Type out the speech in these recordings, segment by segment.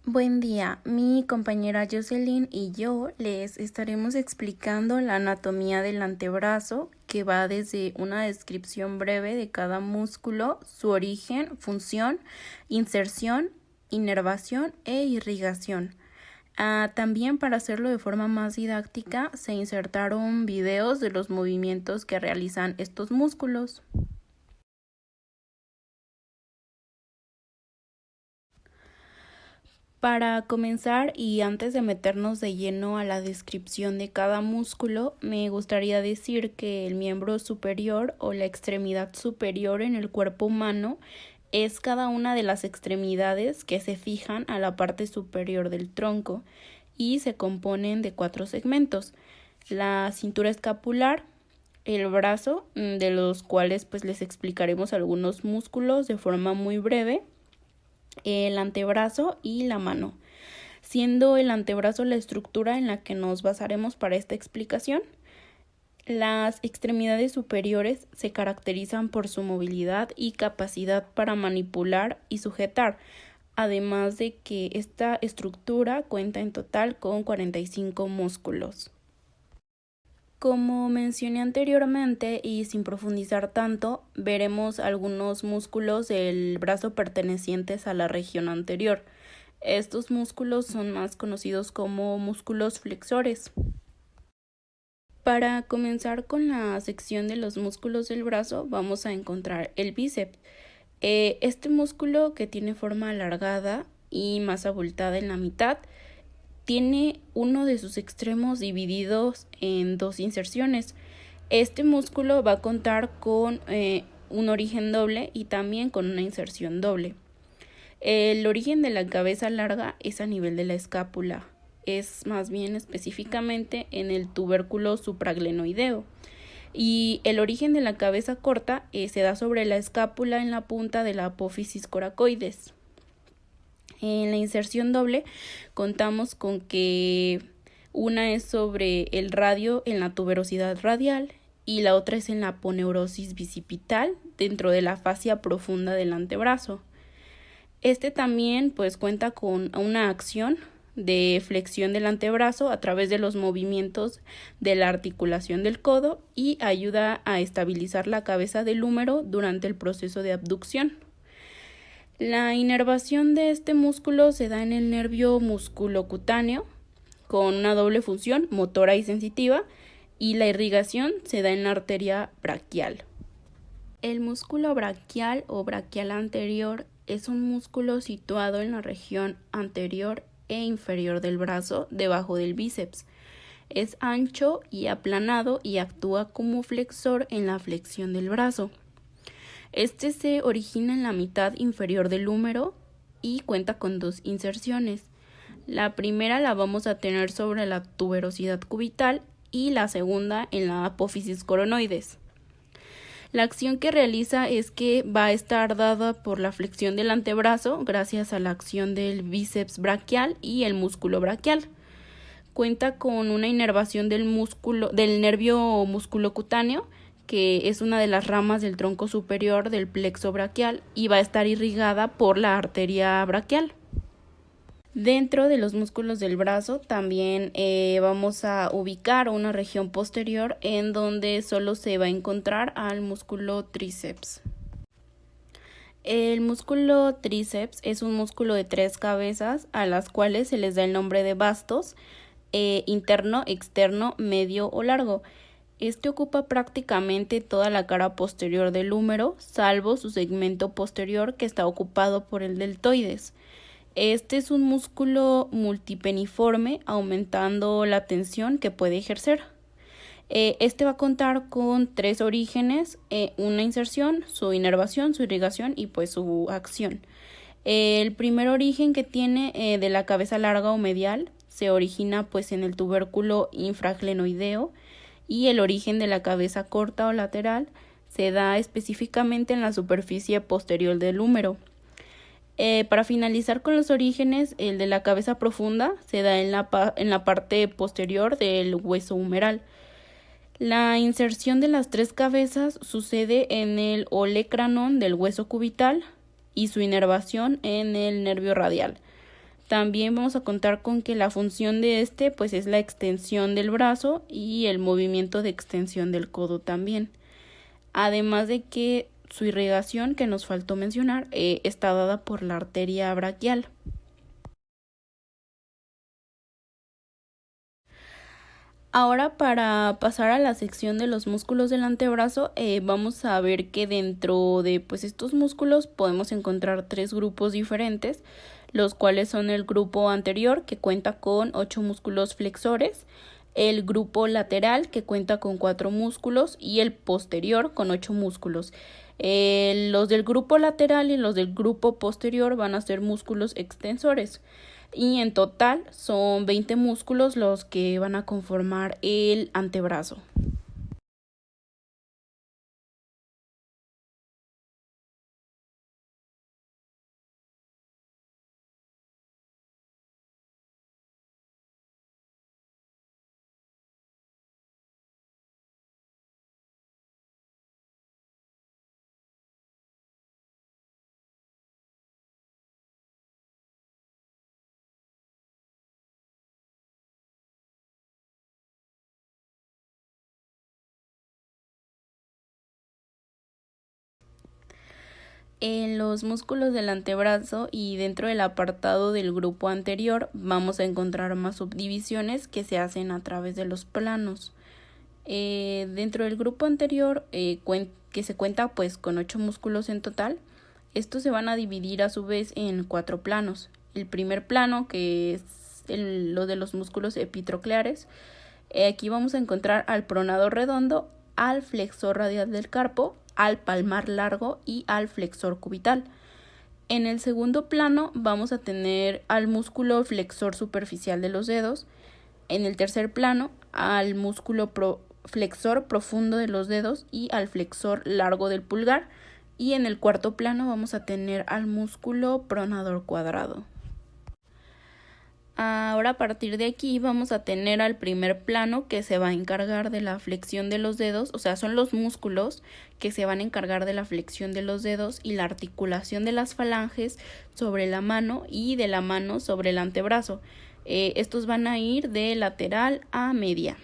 Buen día, mi compañera Jocelyn y yo les estaremos explicando la anatomía del antebrazo, que va desde una descripción breve de cada músculo, su origen, función, inserción, inervación e irrigación. También, para hacerlo de forma más didáctica, se insertaron videos de los movimientos que realizan estos músculos. Para comenzar, y antes de meternos de lleno a la descripción de cada músculo, me gustaría decir que el miembro superior o la extremidad superior en el cuerpo humano es cada una de las extremidades que se fijan a la parte superior del tronco y se componen de 4 segmentos: la cintura escapular, el brazo, de los cuales pues les explicaremos algunos músculos de forma muy breve, el antebrazo y la mano, siendo el antebrazo la estructura en la que nos basaremos para esta explicación. Las extremidades superiores se caracterizan por su movilidad y capacidad para manipular y sujetar, además de que esta estructura cuenta en total con 45 músculos. Como mencioné anteriormente y sin profundizar tanto, veremos algunos músculos del brazo pertenecientes a la región anterior. Estos músculos son más conocidos como músculos flexores. Para comenzar con la sección de los músculos del brazo, vamos a encontrar el bíceps. Este músculo, que tiene forma alargada y más abultada en la mitad, tiene uno de sus extremos divididos en 2 inserciones. Este músculo va a contar con un origen doble y también con una inserción doble. El origen de la cabeza larga es a nivel de la escápula, es más bien específicamente en el tubérculo supraglenoideo, y el origen de la cabeza corta se da sobre la escápula en la punta de la apófisis coracoides. En la inserción doble contamos con que una es sobre el radio en la tuberosidad radial y la otra es en la aponeurosis bicipital dentro de la fascia profunda del antebrazo. Este también pues cuenta con una acción de flexión del antebrazo a través de los movimientos de la articulación del codo y ayuda a estabilizar la cabeza del húmero durante el proceso de abducción. La inervación de este músculo se da en el nervio musculocutáneo, con una doble función, motora y sensitiva, y la irrigación se da en la arteria braquial. El músculo braquial o braquial anterior es un músculo situado en la región anterior e inferior del brazo, debajo del bíceps. Es ancho y aplanado y actúa como flexor en la flexión del brazo. Este se origina en la mitad inferior del húmero y cuenta con 2 inserciones. La primera la vamos a tener sobre la tuberosidad cubital y la segunda en la apófisis coronoides. La acción que realiza es que va a estar dada por la flexión del antebrazo gracias a la acción del bíceps braquial y el músculo braquial. Cuenta con una inervación del nervio musculocutáneo, que es una de las ramas del tronco superior del plexo braquial y va a estar irrigada por la arteria braquial. Dentro de los músculos del brazo también vamos a ubicar una región posterior en donde solo se va a encontrar al músculo tríceps. El músculo tríceps es un músculo de 3 cabezas a las cuales se les da el nombre de bastos, interno, externo, medio o largo. Este ocupa prácticamente toda la cara posterior del húmero, salvo su segmento posterior, que está ocupado por el deltoides. Este es un músculo multipeniforme, aumentando la tensión que puede ejercer. Este va a contar con 3 orígenes, una inserción, su inervación, su irrigación y pues su acción. El primer origen que tiene de la cabeza larga o medial se origina pues en el tubérculo infraglenoideo, y el origen de la cabeza corta o lateral se da específicamente en la superficie posterior del húmero. Para finalizar con los orígenes, el de la cabeza profunda se da en la parte posterior del hueso humeral. La inserción de las 3 cabezas sucede en el olecranon del hueso cubital y su inervación en el nervio radial. También vamos a contar con que la función de este pues es la extensión del brazo y el movimiento de extensión del codo también. Además de que su irrigación, que nos faltó mencionar, está dada por la arteria braquial. Ahora, para pasar a la sección de los músculos del antebrazo, vamos a ver que dentro de pues estos músculos podemos encontrar tres grupos diferentes, los cuales son el grupo anterior, que cuenta con 8 músculos flexores, el grupo lateral, que cuenta con 4 músculos, y el posterior con 8 músculos. Los del grupo lateral y los del grupo posterior van a ser músculos extensores. Y en total son 20 músculos los que van a conformar el antebrazo. En los músculos del antebrazo y dentro del apartado del grupo anterior vamos a encontrar más subdivisiones que se hacen a través de los planos. Dentro del grupo anterior, que se cuenta pues con 8 músculos en total, estos se van a dividir a su vez en 4 planos. El primer plano, que es lo de los músculos epitrocleares, aquí vamos a encontrar al pronador redondo, al flexor radial del carpo, al palmar largo y al flexor cubital. En el segundo plano vamos a tener al músculo flexor superficial de los dedos. En el tercer plano al músculo flexor profundo de los dedos y al flexor largo del pulgar. Y en el cuarto plano vamos a tener al músculo pronador cuadrado. Ahora, a partir de aquí vamos a tener al primer plano, que se va a encargar de la flexión de los dedos, o sea, son los músculos que se van a encargar de la flexión de los dedos y la articulación de las falanges sobre la mano y de la mano sobre el antebrazo. Estos van a ir de lateral a media.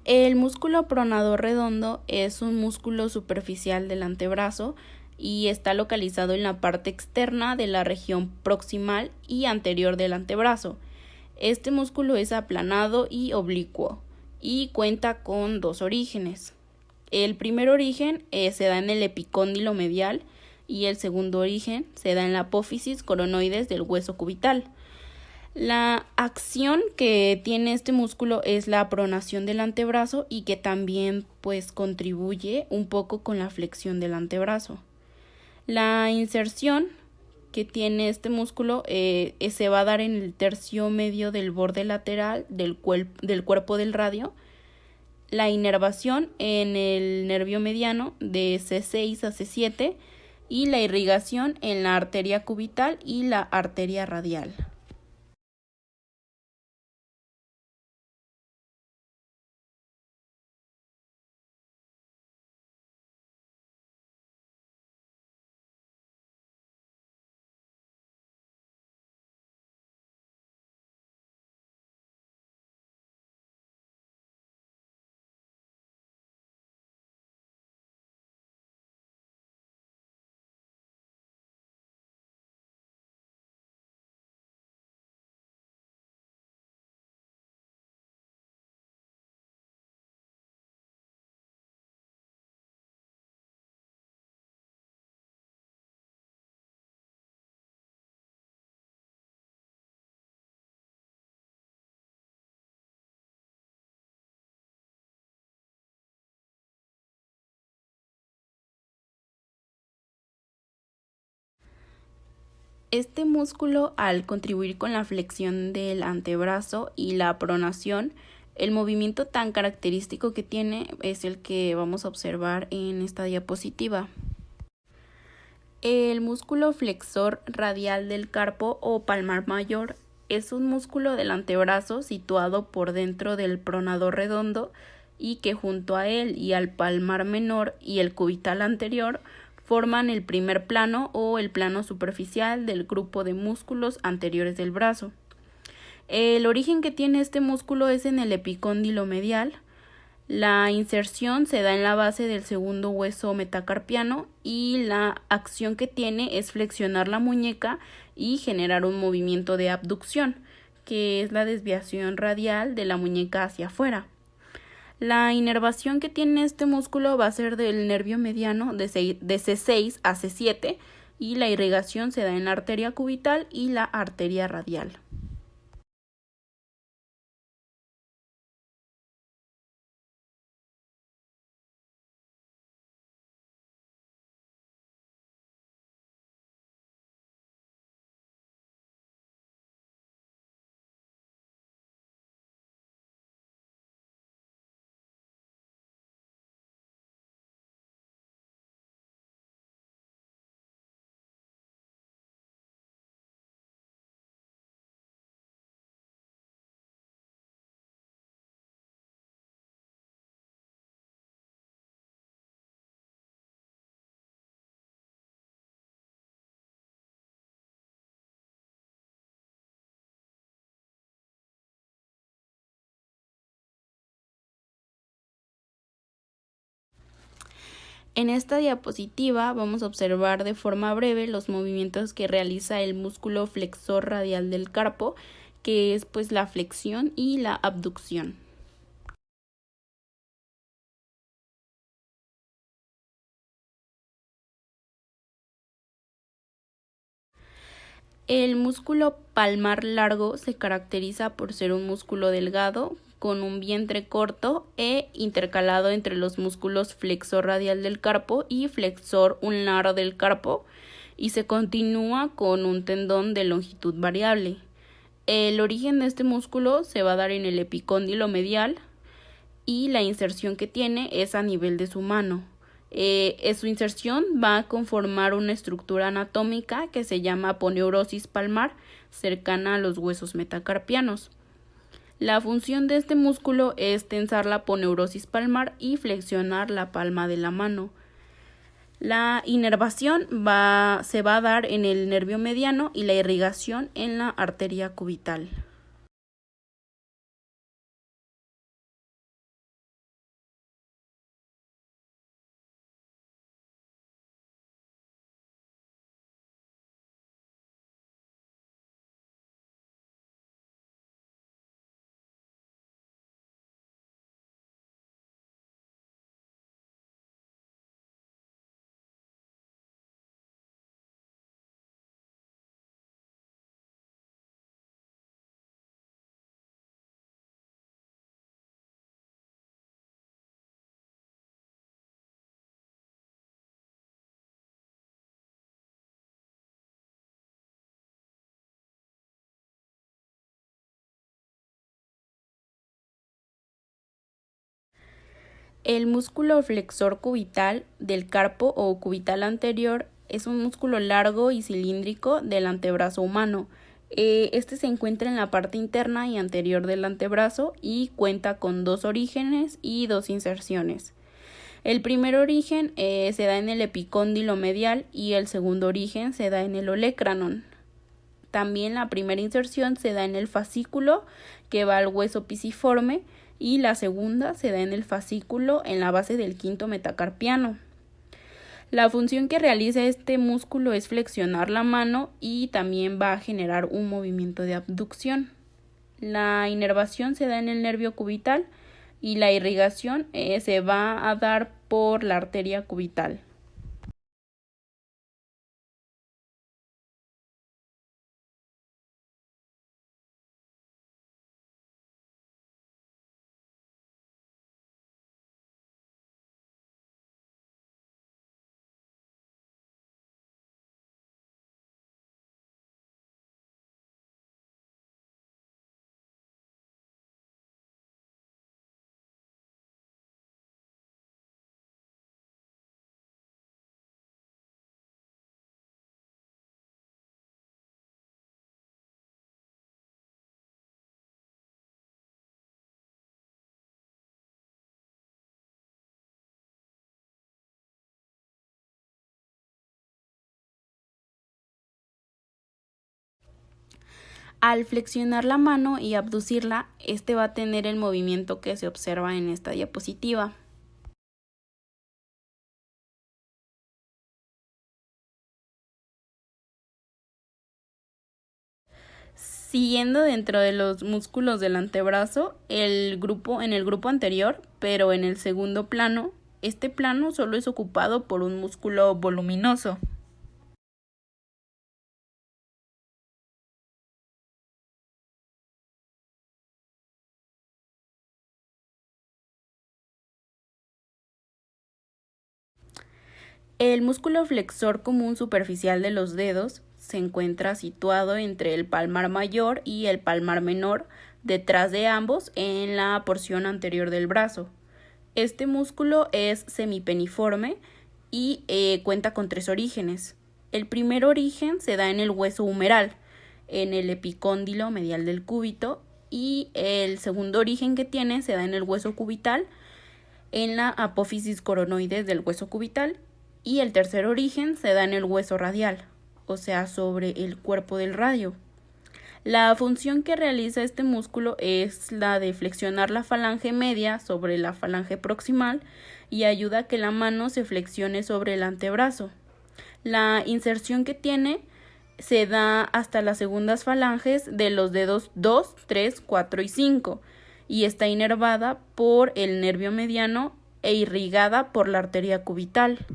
El músculo pronador redondo es un músculo superficial del antebrazo y está localizado en la parte externa de la región proximal y anterior del antebrazo. Este músculo es aplanado y oblicuo y cuenta con 2 orígenes. El primer origen se da en el epicóndilo medial y el segundo origen se da en la apófisis coronoides del hueso cubital. La acción que tiene este músculo es la pronación del antebrazo y que también pues contribuye un poco con la flexión del antebrazo. La inserción que tiene este músculo se va a dar en el tercio medio del borde lateral del cuerpo del radio. La inervación en el nervio mediano de C6 a C7 y la irrigación en la arteria cubital y la arteria radial. Este músculo, al contribuir con la flexión del antebrazo y la pronación, El movimiento tan característico que tiene es el que vamos a observar en esta diapositiva. El músculo flexor radial del carpo o palmar mayor es un músculo del antebrazo situado por dentro del pronador redondo y que junto a él y al palmar menor y el cubital anterior forman el primer plano o el plano superficial del grupo de músculos anteriores del brazo. El origen que tiene este músculo es en el epicóndilo medial. La inserción se da en la base del segundo hueso metacarpiano y la acción que tiene es flexionar la muñeca y generar un movimiento de abducción, que es la desviación radial de la muñeca hacia afuera. La inervación que tiene este músculo va a ser del nervio mediano de C6 a C7 y la irrigación se da en la arteria cubital y la arteria radial. En esta diapositiva vamos a observar de forma breve los movimientos que realiza el músculo flexor radial del carpo, que es pues la flexión y la abducción. El músculo palmar largo se caracteriza por ser un músculo delgado, con un vientre corto e intercalado entre los músculos flexor radial del carpo y flexor ulnar del carpo, y se continúa con un tendón de longitud variable. El origen de este músculo se va a dar en el epicóndilo medial y la inserción que tiene es a nivel de su mano. Su inserción va a conformar una estructura anatómica que se llama aponeurosis palmar, cercana a los huesos metacarpianos. La función de este músculo es tensar la aponeurosis palmar y flexionar la palma de la mano. La inervación se va a dar en el nervio mediano y la irrigación en la arteria cubital. El músculo flexor cubital del carpo o cubital anterior es un músculo largo y cilíndrico del antebrazo humano. Este se encuentra en la parte interna y anterior del antebrazo y cuenta con dos orígenes y dos inserciones. El primer origen se da en el epicóndilo medial y el segundo origen se da en el olecranon. También la primera inserción se da en el fascículo que va al hueso pisiforme y la segunda se da en el fascículo en la base del quinto metacarpiano. La función que realiza este músculo es flexionar la mano y también va a generar un movimiento de abducción. La inervación se da en el nervio cubital y la irrigación se va a dar por la arteria cubital. Al flexionar la mano y abducirla, este va a tener el movimiento que se observa en esta diapositiva. Siguiendo dentro de los músculos del antebrazo, en el grupo anterior, pero en el segundo plano, este plano solo es ocupado por un músculo voluminoso. El músculo flexor común superficial de los dedos se encuentra situado entre el palmar mayor y el palmar menor, detrás de ambos en la porción anterior del brazo. Este músculo es semipeniforme y cuenta con 3 orígenes. El primer origen se da en el hueso humeral, en el epicóndilo medial del cúbito, y el segundo origen que tiene se da en el hueso cubital, en la apófisis coronoides del hueso cubital, y el tercer origen se da en el hueso radial, o sea, sobre el cuerpo del radio. La función que realiza este músculo es la de flexionar la falange media sobre la falange proximal y ayuda a que la mano se flexione sobre el antebrazo. La inserción que tiene se da hasta las segundas falanges de los dedos 2, 3, 4 y 5 y está inervada por el nervio mediano e irrigada por la arteria cubital.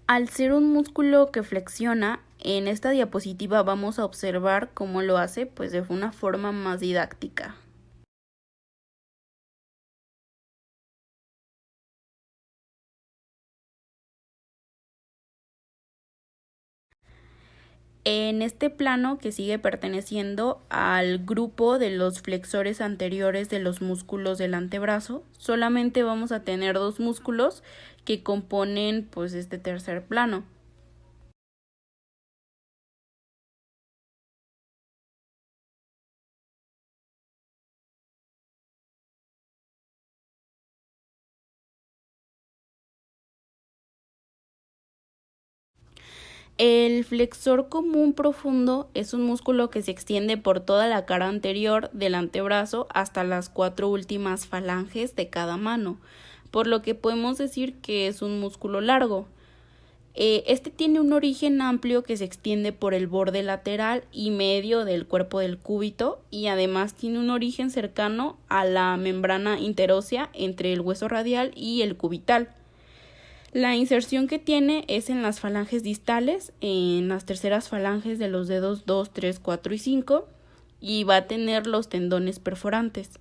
Al ser un músculo que flexiona, en esta diapositiva vamos a observar cómo lo hace pues de una forma más didáctica. En este plano, que sigue perteneciendo al grupo de los flexores anteriores de los músculos del antebrazo, solamente vamos a tener 2 músculos que componen pues este tercer plano. El flexor común profundo es un músculo que se extiende por toda la cara anterior del antebrazo hasta las 4 últimas falanges de cada mano, por lo que podemos decir que es un músculo largo. Este tiene un origen amplio que se extiende por el borde lateral y medio del cuerpo del cúbito y además tiene un origen cercano a la membrana interósea entre el hueso radial y el cubital. La inserción que tiene es en las falanges distales, en las terceras falanges de los dedos 2, 3, 4 y 5 y va a tener los tendones perforantes.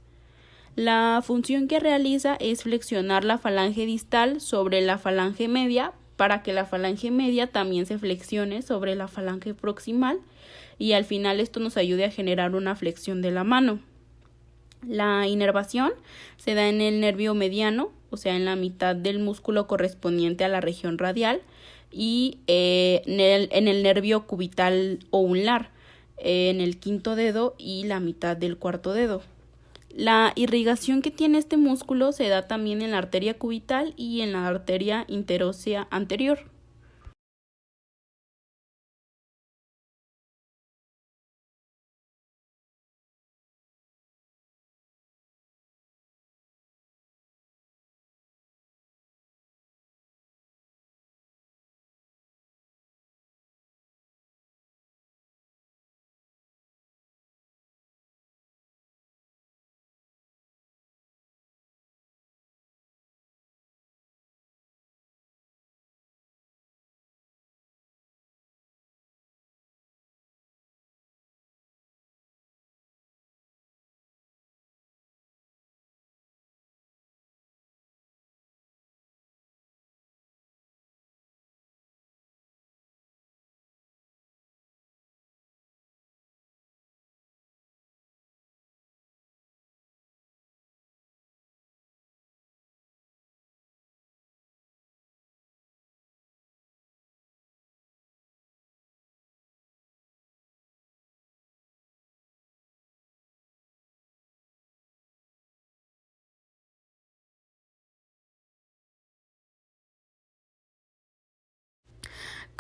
La función que realiza es flexionar la falange distal sobre la falange media para que la falange media también se flexione sobre la falange proximal y al final esto nos ayude a generar una flexión de la mano. La inervación se da en el nervio mediano, o sea, en la mitad del músculo correspondiente a la región radial y en el nervio cubital o unlar, en el quinto dedo y la mitad del cuarto dedo. La irrigación que tiene este músculo se da también en la arteria cubital y en la arteria interósea anterior.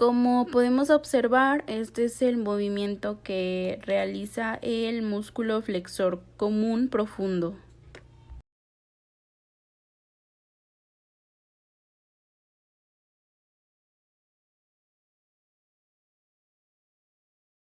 Como podemos observar, este es el movimiento que realiza el músculo flexor común profundo.